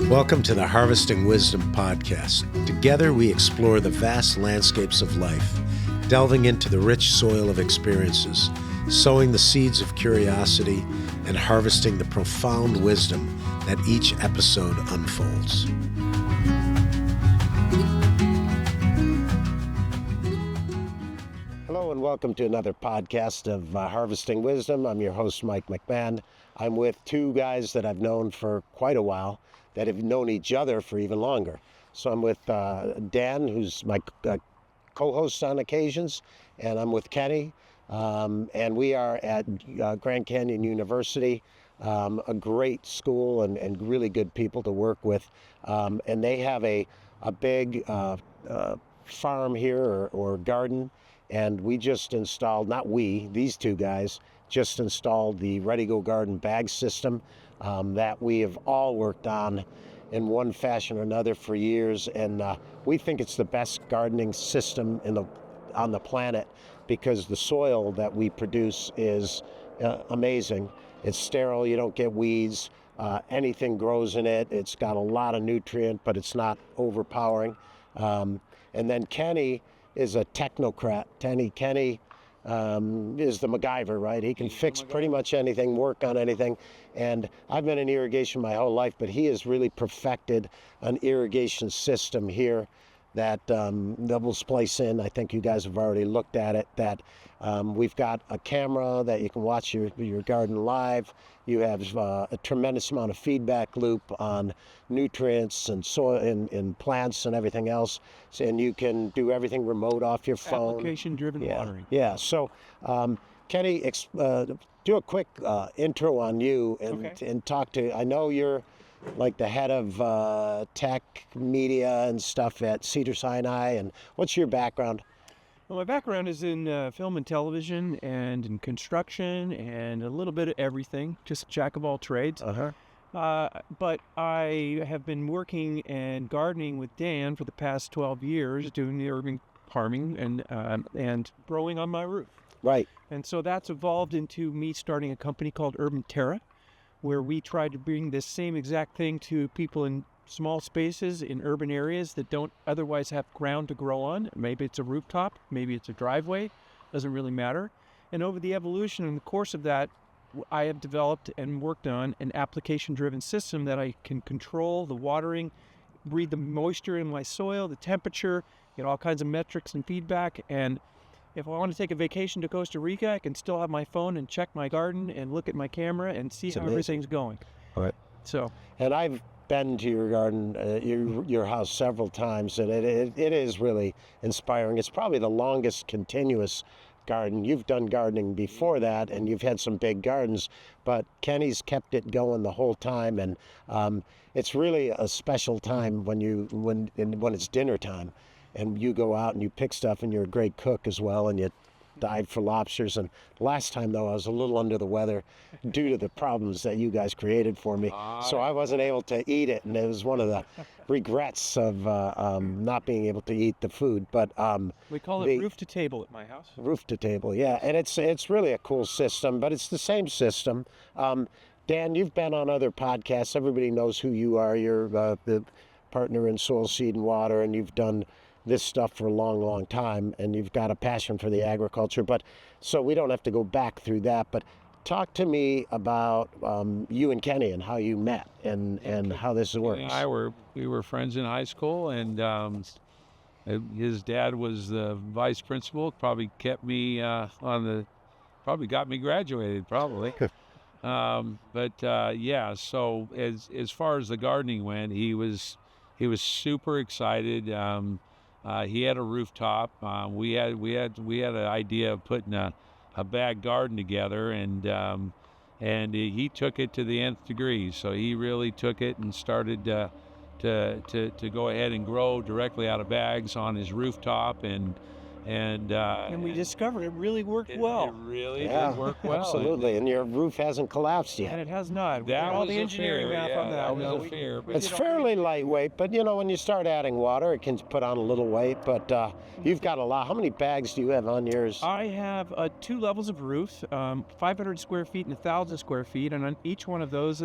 Welcome to the Harvesting Wisdom podcast. Together we explore the vast landscapes of life, delving into the rich soil of experiences, sowing the seeds of curiosity, and harvesting the profound wisdom that each episode unfolds. Hello and welcome to another podcast of Harvesting Wisdom. I'm your host, Mike McMahon. I'm with two guys that I've known for quite a while, that have known each other for even longer. So I'm with Dan, who's my co-host on occasions, and I'm with Kenny, and we are at Grand Canyon University, a great school and really good people to work with, and they have a big farm here or garden, and we just installed, these two guys just installed the Ready Go Garden bag system that we have all worked on in one fashion or another for years, and we think it's the best gardening system on the planet because the soil that we produce is amazing. It's sterile, you don't get weeds, anything grows in it. It's got a lot of nutrient, but it's not overpowering. And then Kenny is a technocrat. Kenny is the MacGyver, right? He can fix pretty much anything, work on anything. And I've been in irrigation my whole life, but he has really perfected an irrigation system here that we'll splice in. I think you guys have already looked at it, that we've got a camera that you can watch your garden live. You have a tremendous amount of feedback loop on nutrients and soil and plants and everything else. And you can do everything remote off your phone. Application-driven watering. Yeah. So, Kenny, do a quick intro on you and talk to. I know you're like the head of tech media and stuff at Cedars-Sinai. And what's your background? Well, my background is in film and television and in construction and a little bit of everything, just a jack of all trades. But I have been working and gardening with Dan for the past 12 years, doing the urban farming and growing on my roof. Right. And so that's evolved into me starting a company called Urban Terra, where we try to bring this same exact thing to people in small spaces in urban areas that don't otherwise have ground to grow on. Maybe it's a rooftop, maybe it's a driveway, doesn't really matter. And over the evolution in the course of that, I have developed and worked on an application-driven system that I can control the watering, read the moisture in my soil, the temperature, get all kinds of metrics and feedback. And if I want to take a vacation to Costa Rica, I can still have my phone and check my garden and look at my camera and see how everything's going. All right. So, and I've been to your garden, your house several times, and it is really inspiring. It's probably the longest continuous garden. You've done gardening before that, and you've had some big gardens, but Kenny's kept it going the whole time, and it's really a special time when it's dinner time, and you go out and you pick stuff, and you're a great cook as well, and you dive for lobsters. And last time, though, I was a little under the weather due to the problems that you guys created for me, so I wasn't able to eat it, and it was one of the regrets of not being able to eat the food. But we call it roof to table at my house. Roof to table, yeah, and it's really a cool system, but it's the same system. Dan, you've been on other podcasts. Everybody knows who you are. You're the partner in Soil, Seed, and Water, and you've done this stuff for a long, long time, and you've got a passion for the agriculture. But so we don't have to go back through that. But talk to me about you and Kenny and how you met and how this works. Kenny and we were friends in high school, and his dad was the vice principal. Probably kept me probably got me graduated, probably. Yeah. So as far as the gardening went, he was super excited. He had a rooftop. We had an idea of putting a bag garden together, and he took it to the nth degree. So he really took it and started to go ahead and grow directly out of bags on his rooftop, and And we discovered it really worked it well. really Yeah, did work well. absolutely. And your roof hasn't collapsed And yet. it has not. We did That all was the a engineering fear, math yeah, on that. that you know, was a fear, but It's fairly lightweight, but you know, when you start adding water, it can put on a little weight. But you've got a lot. How many bags do you have on yours? I have 2 levels of roofs, 500 square feet and 1,000 square feet, and on each one of those,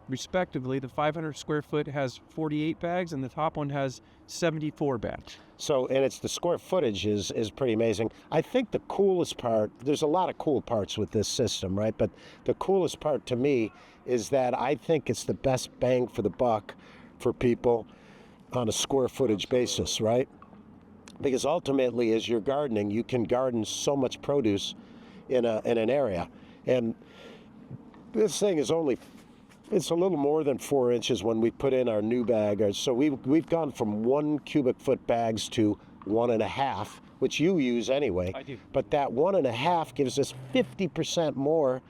respectively, the 500 square foot has 48 bags, and the top one has 74 bags. So, and it's the square footage is pretty amazing. I think the coolest part, there's a lot of cool parts with this system, right? But the coolest part to me is that I think it's the best bang for the buck for people on a square footage basis, right? Because ultimately, as you're gardening, you can garden so much produce in an area. And this thing is only, it's a little more than 4 inches when we put in our new bag. So we've gone from 1 cubic foot bags to 1.5, which you use anyway. I do. But that 1.5 gives us 50% more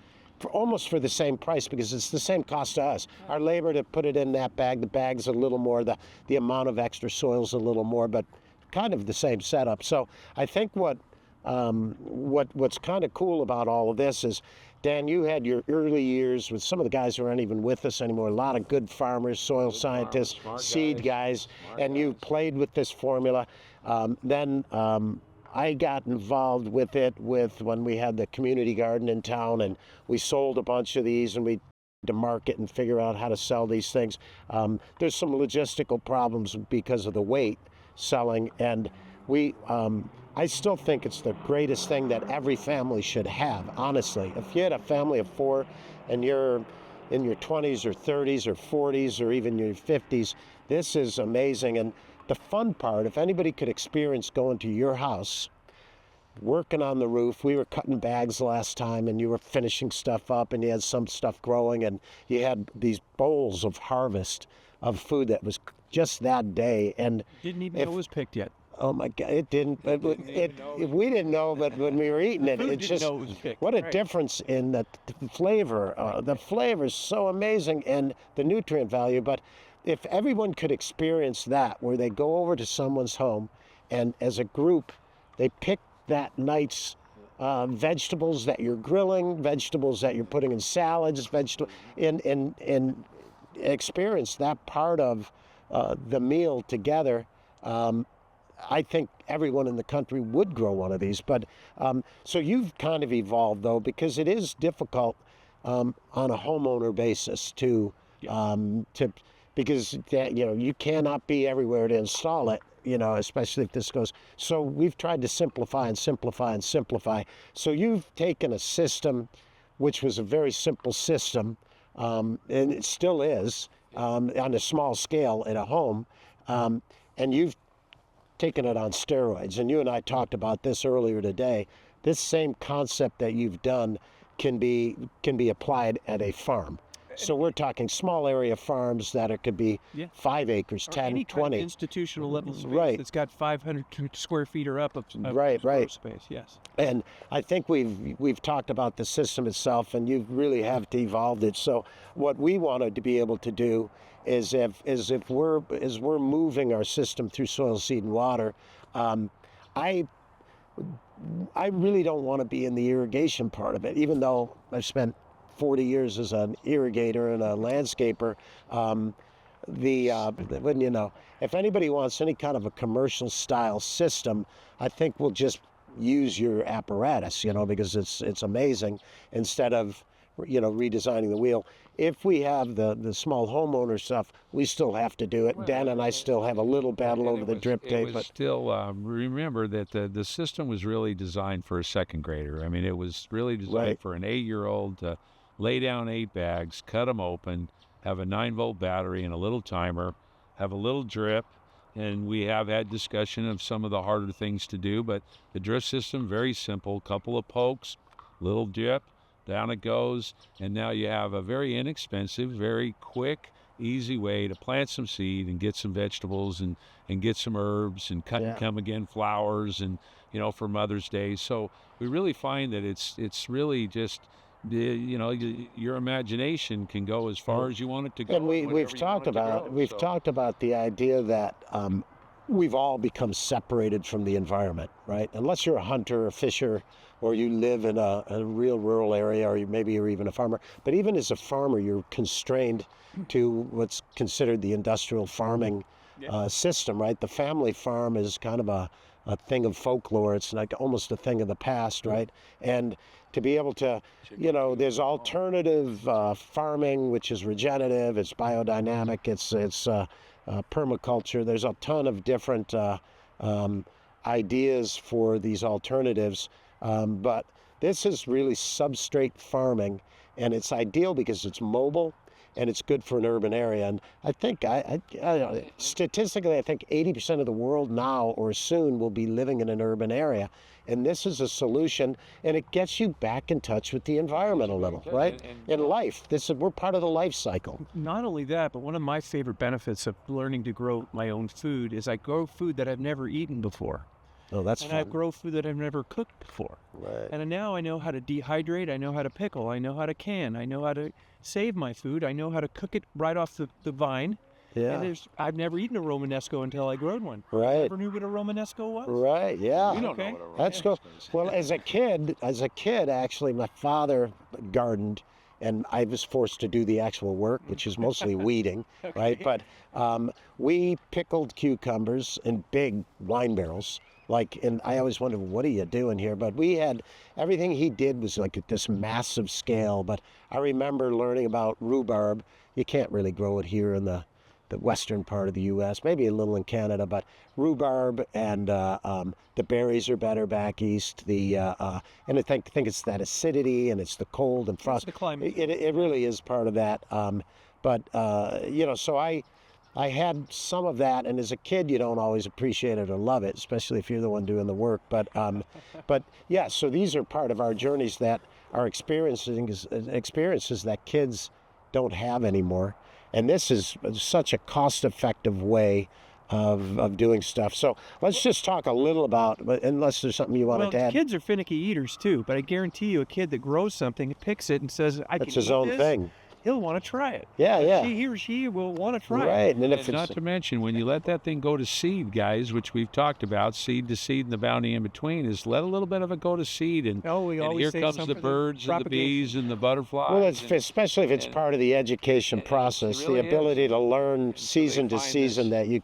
almost for the same price, because it's the same cost to us. Our labor to put it in that bag, the bag's a little more, the amount of extra soil's a little more, but kind of the same setup. So I think what's kind of cool about all of this is, Dan, you had your early years with some of the guys who aren't even with us anymore, a lot of good farmers, soil scientists, seed guys, and you played with this formula. Then I got involved with it when we had the community garden in town, and we sold a bunch of these, and we to market and figure out how to sell these things. There's some logistical problems because of the weight selling, and I still think it's the greatest thing that every family should have, honestly. If you had a family of 4 and you're in your 20s or 30s or 40s or even your 50s, this is amazing. And the fun part, if anybody could experience going to your house, working on the roof, we were cutting bags last time, and you were finishing stuff up, and you had some stuff growing, and you had these bowls of harvest of food that was just that day. And Didn't even know it was picked yet. oh my God, it didn't. We didn't know, but when we were eating it, Food it's didn't just know it was picked. what a Right. difference in the flavor. The flavor is so amazing, and the nutrient value. But if everyone could experience that, where they go over to someone's home, and as a group, they pick that night's vegetables that you're grilling, vegetables that you're putting in salads, and experience that part of the meal together. I think everyone in the country would grow one of these. But so you've kind of evolved, though, because it is difficult on a homeowner basis to because you cannot be everywhere to install it. Especially if this goes. So we've tried to simplify and simplify and simplify. So you've taken a system, which was a very simple system, and it still is on a small scale in a home, and you've taken it on steroids. And you and I talked about this earlier today. This same concept that you've done can be applied at a farm. So we're talking small area farms that could be 5 acres, Or 10, any 20. kind of institutional level space Right. that's got 500 square feet or up of Right. grow space. Yes. And I think we've talked about the system itself, and you really have to evolve it. So what we wanted to be able to do is if we're moving our system through soil, seed, and water, I really don't want to be in the irrigation part of it, even though I've spent 40 years as an irrigator and a landscaper. If anybody wants any kind of a commercial style system, I think we'll just use your apparatus, because it's amazing, instead of redesigning the wheel. If we have the small homeowner stuff, we still have to do it. Dan and I still have a little battle over the drip tape, but still remember that the system was really designed for a second grader. I mean, it was really designed Right. for an 8-year-old to lay down 8 bags, cut them open, have a 9-volt battery and a little timer, have a little drip. And we have had discussion of some of the harder things to do, but the drip system, very simple, couple of pokes, little drip, down it goes, and now you have a very inexpensive, very quick, easy way to plant some seed and get some vegetables and get some herbs and cut and come again flowers and for Mother's Day. So we really find that it's really just your imagination can go as far as you want it to go. and we've talked about the idea that we've all become separated from the environment, right? Unless you're a hunter, a fisher, or you live in a real rural area, or maybe you're even a farmer. But even as a farmer, you're constrained to what's considered the industrial farming system, right? The family farm is kind of a thing of folklore. It's like almost a thing of the past, right? And to be able to, there's alternative farming, which is regenerative, it's biodynamic, it's permaculture. There's a ton of different ideas for these alternatives, but this is really substrate farming, and it's ideal because it's mobile and it's good for an urban area. And I think, statistically, I think 80% of the world now or soon will be living in an urban area. And this is a solution, and it gets you back in touch with the environment a little, right? In life, we're part of the life cycle. Not only that, but one of my favorite benefits of learning to grow my own food is I grow food that I've never eaten before. Oh, that's and fun. I grow food that I've never cooked before. Right. And now I know how to dehydrate, I know how to pickle, I know how to can, I know how to save my food, I know how to cook it right off the vine. Yeah. And I've never eaten a Romanesco until I growed one. Right. Never knew what a Romanesco was. Right, yeah. We don't Okay. know what a That's cool. Romanesco is. Well, as a kid, actually, my father gardened, and I was forced to do the actual work, which is mostly weeding, right? But we pickled cucumbers in big wine barrels. And I always wondered, what are you doing here? But everything he did was like at this massive scale. But I remember learning about rhubarb. You can't really grow it here in the western part of the U.S., maybe a little in Canada, but rhubarb and the berries are better back east. And I think it's that acidity and it's the cold and frost. It's the climate. It really is part of that. So I had some of that, and as a kid, you don't always appreciate it or love it, especially if you're the one doing the work. But yeah, so these are part of our journeys that are experiences that kids don't have anymore. And this is such a cost-effective way of doing stuff. So let's just talk a little about, unless there's something you wanted to add. Kids are finicky eaters too, but I guarantee you a kid that grows something, picks it and says, I can It's his eat own this, thing. he'll want to try it. Yeah. He or she will want to try it. Right, and then if And not to mention, when you let that thing go to seed, guys, which we've talked about, seed to seed and the bounty in between, is let a little bit of it go to seed, and, We and always here say comes some the for birds and the propagation. bees and the butterflies. Well, and- especially if it's and- part of the education process, really the ability is. to learn And so season they to find season this-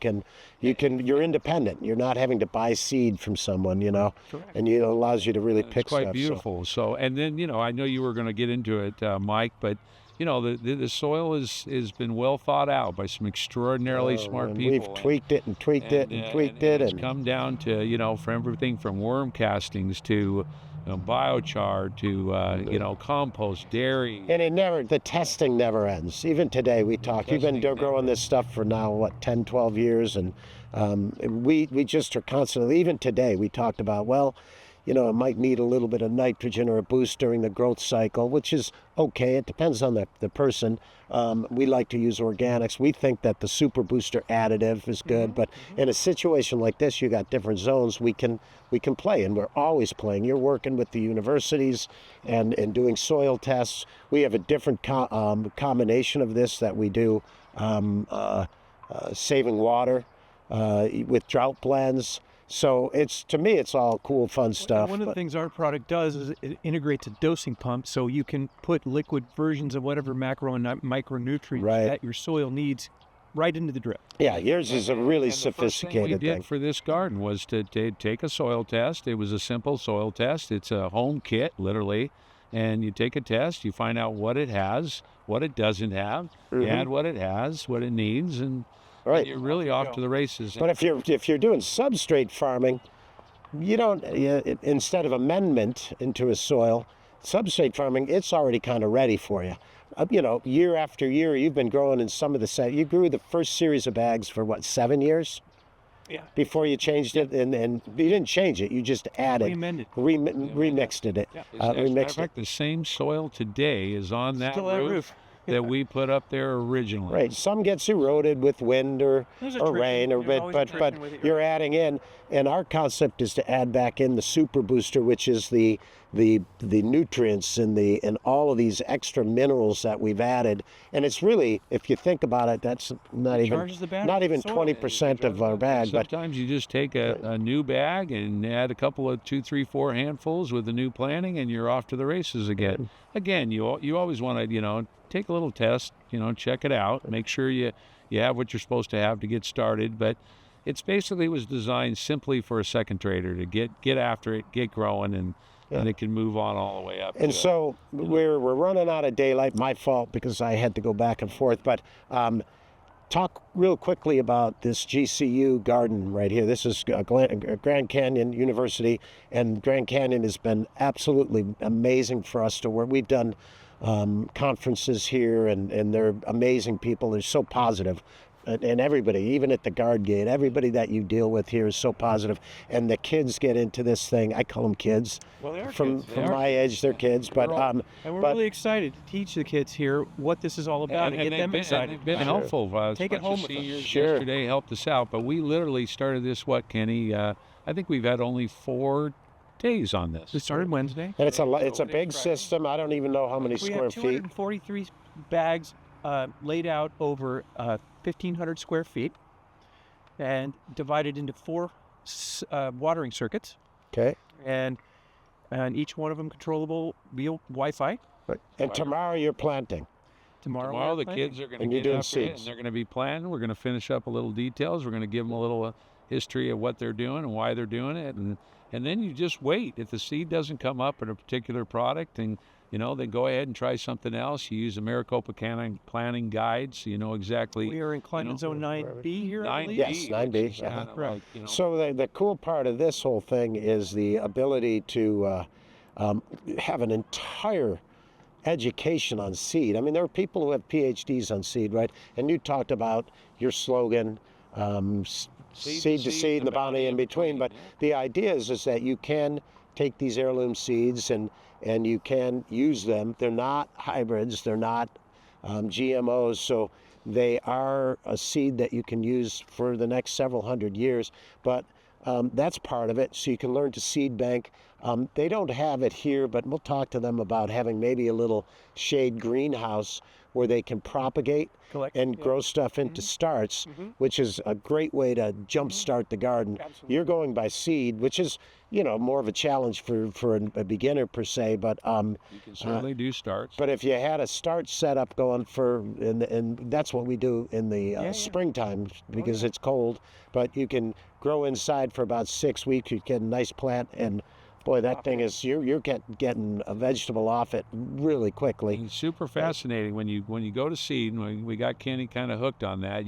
that you're independent. You're not having to buy seed from someone, Correct. and it allows you to really pick It's quite stuff. beautiful. So, and then I know you were going to get into it, Mike, but the soil has been well thought out by some extraordinarily smart and people. we've tweaked it and tweaked it and tweaked it, It's and come down to from everything from worm castings to biochar to compost, dairy. and the testing never ends. Even today, we talk. You've been growing this stuff for now 10, 12 years, and we just are constantly. Even today, we talked about it might need a little bit of nitrogen or a boost during the growth cycle, which is okay. It depends on the person. We like to use organics. We think that the super booster additive is good, but in a situation like this, you got different zones we can play, and we're always playing. You're working with the universities and doing soil tests. We have a different combination of this that we do, saving water with drought blends. So to me, it's all cool, fun stuff. One of the things our product does is it integrates a dosing pump, so you can put liquid versions of whatever macro and micronutrients Right. that your soil needs right into the drip. Yeah, yours is a really And the first sophisticated thing we did thing. for this garden was to take a soil test. It was a simple soil test. It's a home kit, literally. And you take a test, you find out what it has, what it doesn't have, you add what it has, what it needs, and Right. you're really off to the races. But if you're doing substrate farming, you don't instead of amendment into a soil, substrate farming, it's already kind of ready for you. Year after year, you've been growing in some of the you grew the first series of bags for 7 years? Yeah. Before you changed it, and you didn't change it, you just added, We amended. remixed it. Yeah. As a matter of Remixed it. fact, the same soil today is on that Still that roof. roof. that we put up there originally. Right. Some gets eroded with wind or There's rain, attrition. There's always but attrition with it. you're adding in, and our concept is to add back in the super booster, which is the nutrients and all of these extra minerals that we've added. And it's really, if you think about it, that's not charges the battery, not even soil. 20% of our bag. But Sometimes you just take a new bag and add a couple of 2, 3, 4 handfuls with the new planting, and you're off to the races again. Again, you always want to take a little test, check it out, make sure you have what you're supposed to have to get started. But it's basically was designed simply for a second trader to get after it, get growing, and it can move on all the way up. And so we're running out of daylight. My fault, because I had to go back and forth. But talk real quickly about this GCU garden right here. This is Grand Canyon University, and Grand Canyon has been absolutely amazing for us to work. We've done conferences here, and they're amazing people. They're so positive. And everybody, even at the guard gate, everybody that you deal with here is so positive. And the kids get into this thing. I call them kids. Well, they are from kids. from my age, they're kids. But and we're really excited to teach the kids here what this is all about and get them excited. They've been helpful. Take it home with seniors us. yesterday helped us out, but we literally started this, Kenny? I think we've had only 4 days on this. We started Wednesday. And it's a big system. I don't even know how many We square have feet. 243 bags laid out over 1,500 square feet and divided into 4 watering circuits. Okay. And each one of them controllable via Wi-Fi. Right. And tomorrow you're planting. Tomorrow the kids are going to get doing after it, seeds. and they're going to be planting. We're going to finish up a little details. We're going to give them a little history of what they're doing and why they're doing it, and then you just wait. If the seed doesn't come up in a particular product, and then go ahead and try something else. You use the Maricopa planting guide, so you know exactly. We are in climate zone 9B here, I believe. Yes, 9B. Kind of Right. like, So the cool part of this whole thing is the ability to have an entire education on seed. I mean, there are people who have PhDs on seed, right? And you talked about your slogan, seed to seed, and the bounty in between. But the idea is that you can take these heirloom seeds and you can use them. They're not hybrids. They're not GMOs. So they are a seed that you can use for the next several hundred years. But that's part of it. So you can learn to seed bank. They don't have it here, but we'll talk to them about having maybe a little shade greenhouse where they can propagate and grow stuff into starts, which is a great way to jumpstart the garden. Absolutely. You're going by seed, which is, more of a challenge for a beginner per se, but you can certainly do starts. but if you had a start setup going and that's what we do in the springtime because it's cold, but you can grow inside for about 6 weeks. You get a nice plant, and boy, that thing is you're getting a vegetable off it really quickly. It's super fascinating when you go to seed, and we got Kenny kind of hooked on that.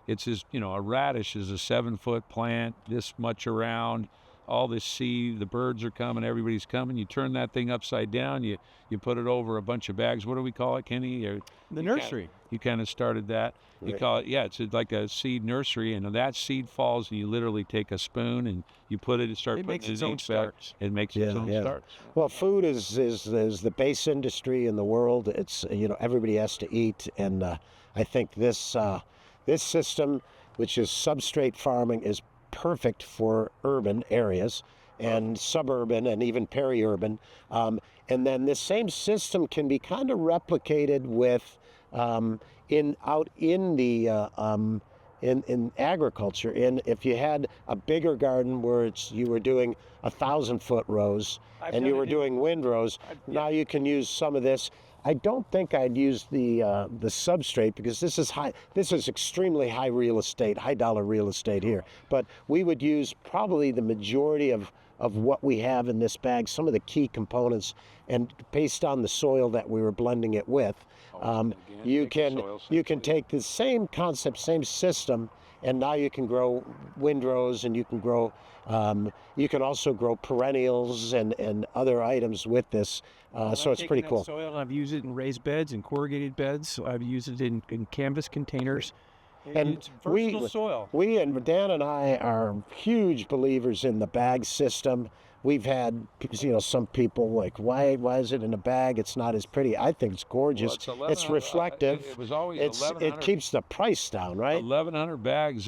It's just a radish is a 7-foot plant, this much around. All this seed, the birds are coming, everybody's coming. You turn that thing upside down, you put it over a bunch of bags. What do we call it, Kenny? The nursery. You kind of started that. You call it, it's like a seed nursery, and that seed falls, and you literally take a spoon and you put it and start It putting makes it its in own each bag. starts. It makes its own starts. Well, food is the base industry in the world. It's everybody has to eat, and I think this system, which is substrate farming, is perfect for urban areas and suburban and even peri-urban. And then this same system can be kind of replicated with in agriculture. If you had a bigger garden where you were doing 1,000-foot rows and you were doing windrows, now you can use some of this. I don't think I'd use the substrate because this is extremely high real estate, high dollar real estate here. But we would use probably the majority of what we have in this bag, some of the key components, and based on the soil that we were blending it with, you can take the same concept, same system, and now you can grow windrows, and you can also grow perennials and other items with this. So it's pretty cool. Soil, I've used it in raised beds and corrugated beds. I've used it in canvas containers. And it's versatile soil. We and Dan and I are huge believers in the bag system. we've had, some people like, why is it in a bag? It's not as pretty. I think it's gorgeous. Well, It's reflective. It was always It 1,100. keeps the price down, right? 1,100 bags,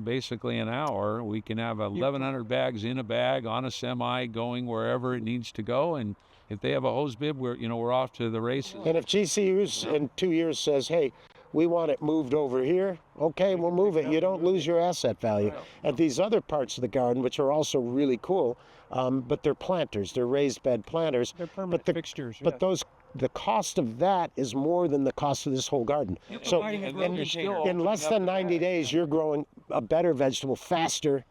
basically an hour. We can have 1,100 bags in a bag on a semi going wherever it needs to go. And if they have a hose bib, we're off to the races. And if GCU's in 2 years says, hey, we want it moved over here, okay, we'll move it. You don't lose your asset value. And these other parts of the garden, which are also really cool, but they're planters. They're raised bed planters. They're permanent fixtures. But the cost of that is more than the cost of this whole garden. So in less than 90 days, you're growing a better vegetable faster,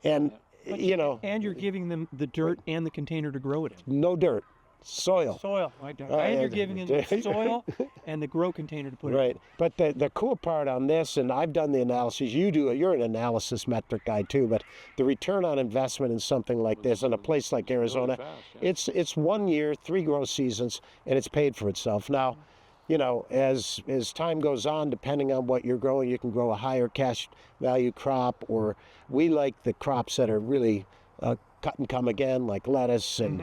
and And you're giving them the dirt and the container to grow it in. no dirt, soil. And you're giving them the soil and the grow container to put it in. Right. But the cool part on this, and I've done the analysis, you're an analysis metric guy too, but the return on investment in something like this in a place like Arizona, it's 1 year, 3 grow seasons, and it's paid for itself. Now, as time goes on, depending on what you're growing, you can grow a higher cash value crop, or we like the crops that are really cut and come again, like lettuce and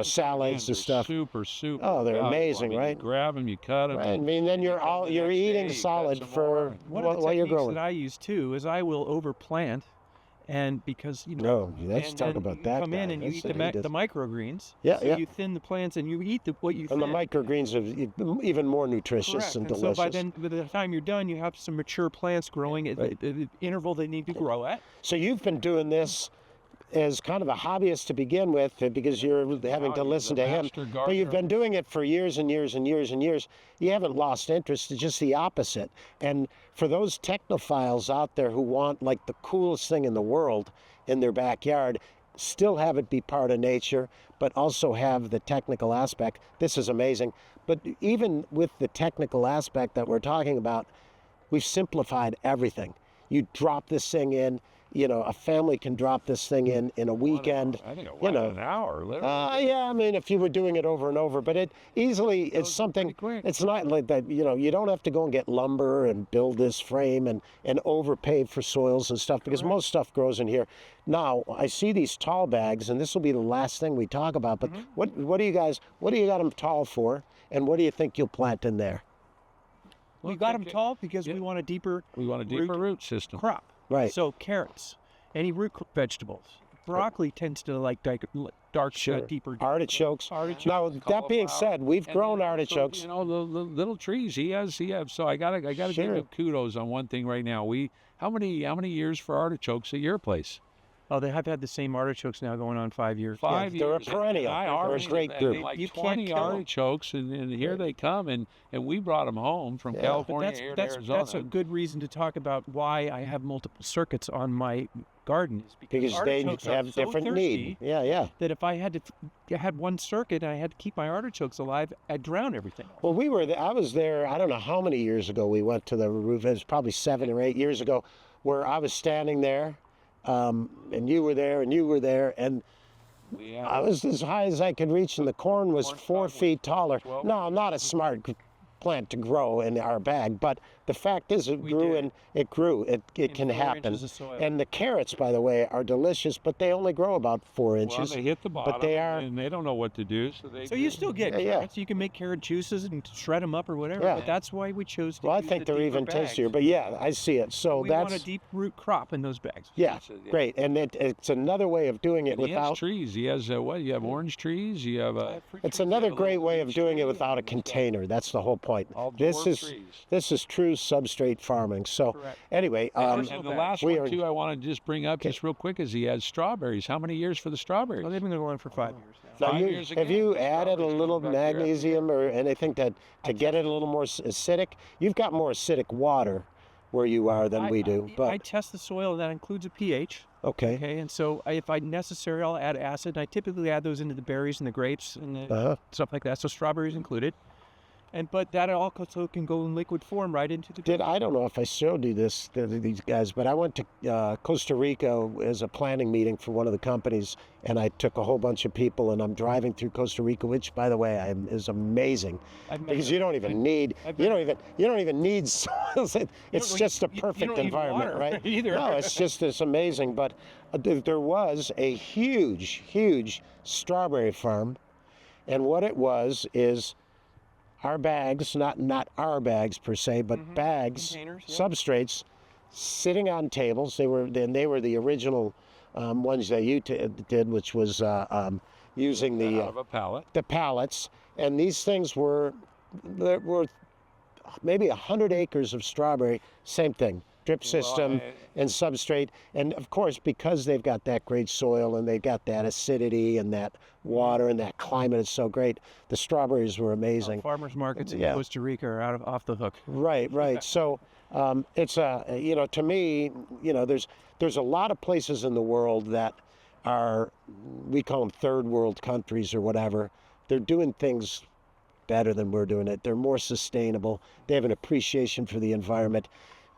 salads and stuff. Super. Oh, they're amazing, You right? grab them, you cut them. Right. I mean, then you're eating solid for One of the while you're techniques growing. that I use too is I will overplant, and because No, let's and talk then about you that. come in guy. and you That's eat what he does. the microgreens. Yeah, so yeah. you thin the plants and you eat what you And the thin. microgreens are even more nutritious Correct. and And delicious. so by the time you're done, you have some mature plants growing at the interval they need to grow at. So you've been doing this as kind of a hobbyist to begin with, because you're having to listen to him. But you've been doing it for years and years and years and years. You haven't lost interest. It's just the opposite. And for those technophiles out there who want like the coolest thing in the world in their backyard, still have it be part of nature, but also have the technical aspect. This is amazing. But even with the technical aspect that we're talking about, we've simplified everything. You drop this thing in, a family can drop this thing in a weekend. I think an hour, literally. Yeah, I mean, if you were doing it over and over, but it's something, it's not like that, you don't have to go and get lumber and build this frame and overpay for soils and stuff, because most stuff grows in here. Now, I see these tall bags, and this will be the last thing we talk about, but what do you got them tall for, and what do you think you'll plant in there? We got them tall because we want a deeper root system. crop. Right. So carrots, any root vegetables. Broccoli tends to like dark, deeper. Artichokes. Now, that being said, we've grown artichokes. The little trees he has. So I gotta give him kudos on one thing right now. How many years for artichokes at your place? Oh, they have had the same artichokes now going on 5 years. 5 years. They're a perennial. They're a great group. Like You 20 can't kill 'em. artichokes, and here they come, and we brought them home from California But here to that's Arizona. a good reason to talk about why I have multiple circuits on my garden. Is Because they artichokes are have so different thirsty need. Yeah. That if I had one circuit and I had to keep my artichokes alive, I'd drown everything. Well, I was there, I don't know how many years ago we went to the roof. It was probably 7 or 8 years ago, where I was standing there, and you were there, and I was as high as I could reach, and the corn was 4 feet taller. No, I'm not a smart plant to grow in our bag, but the fact is it grew. It can 4 happen. inches of soil. And the carrots, by the way, are delicious, but they only grow about 4 inches. Well, they hit the bottom, but they are. and they don't know what to do. So you still get carrots. You can make carrot juices and shred them up or whatever. Yeah. But that's why we chose to Well, I use think the they're deeper even bags. tastier. But yeah, I see it. So We that's want a deep root crop in those bags. yeah, great. And it's another way of doing it He has without. trees. He has what? You have orange trees. You have It's another great way of doing it without a container. That's the whole point. This is true substrate farming. So Correct. anyway, and the last we one are- too, I want to just bring up just real quick, is he has strawberries. How many years for the strawberries? Well, they've been going on for 5 years now. now 5 years have again, you the added a strawberries little come back here. magnesium or anything to get it a little more acidic? You've got more acidic water where you are than we do. I But test the soil. That includes a pH. okay. Okay, and so if I necessary, I'll add acid. I typically add those into the berries and the grapes and the stuff like that. So strawberries included. But that also can go in liquid form right into the. I don't know if I showed you this to these guys, but I went to Costa Rica as a planning meeting for one of the companies, and I took a whole bunch of people, and I'm driving through Costa Rica, which, by the way, is amazing because you don't even need soils. It's just a perfect environment, right? Either. No, it's amazing. But there was a huge strawberry farm, and what it was is our bags, not our bags per se, but bags, containers, yeah. substrates, sitting on tables. They were the original ones that you did, which was using Out of a pallet. the pallets. And these things were maybe 100 acres of strawberry. Same thing, drip system and substrate. And of course, because they've got that great soil and they've got that acidity and that water and that climate is so great, the strawberries were amazing. Farmers markets in Yeah. Costa Rica are off the hook. Right. So it's to me, there's a lot of places in the world that are, we call them third world countries or whatever. They're doing things better than we're doing it. They're more sustainable. They have an appreciation for the environment.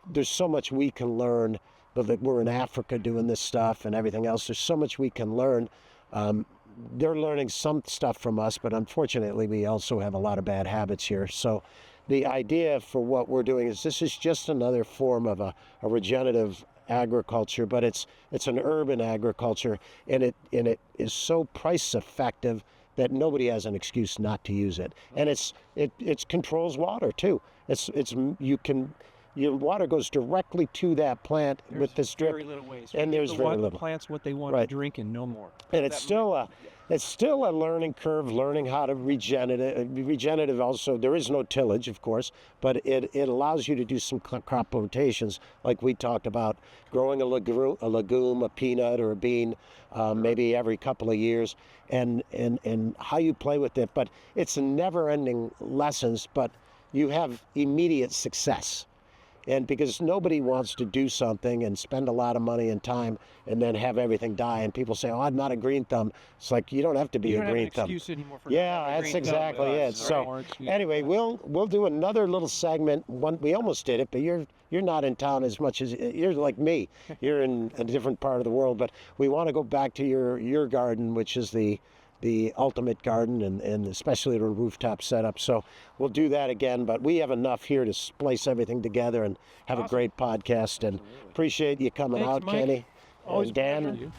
There's so much we can learn, but that we're in Africa doing this stuff and everything else. There's so much we can learn. They're learning some stuff from us, but unfortunately, we also have a lot of bad habits here. So the idea for what we're doing is this is just another form of a regenerative agriculture, but it's an urban agriculture, and it is so price effective that nobody has an excuse not to use it. And it controls water too. Your water goes directly to that plant with this drip. Very little waste. And there's very little. The plants what they want to drink and no more. And it's still a learning curve, learning how to regenerative also. There is no tillage, of course, but it allows you to do some crop rotations, like we talked about, growing a legume, a peanut, or a bean, maybe every couple of years, and how you play with it. But it's never-ending lessons, but you have immediate success. And because nobody wants to do something and spend a lot of money and time and then have everything die, and people say, "Oh, I'm not a green thumb." It's like you don't have to be a green thumb. You don't have an excuse anymore for Yeah, not having a that's green thumb. exactly it. So anyway, we'll do another little segment. We almost did it, but you're not in town as much as you're like me. You're in a different part of the world, but we want to go back to your garden, which is the ultimate garden, and especially the rooftop setup. So we'll do that again, but we have enough here to splice everything together and have a great podcast. And appreciate you coming Thanks, out, Mike. Kenny. Always And Dan. a pleasure.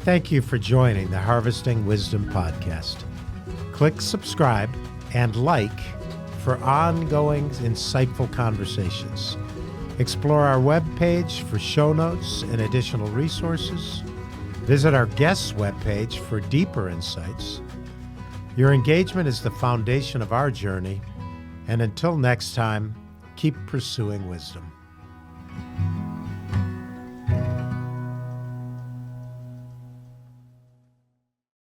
Thank you for joining the Harvesting Wisdom podcast. Click subscribe and like for ongoing insightful conversations. Explore our webpage for show notes and additional resources. Visit our guests' webpage for deeper insights. Your engagement is the foundation of our journey, and until next time, keep pursuing wisdom.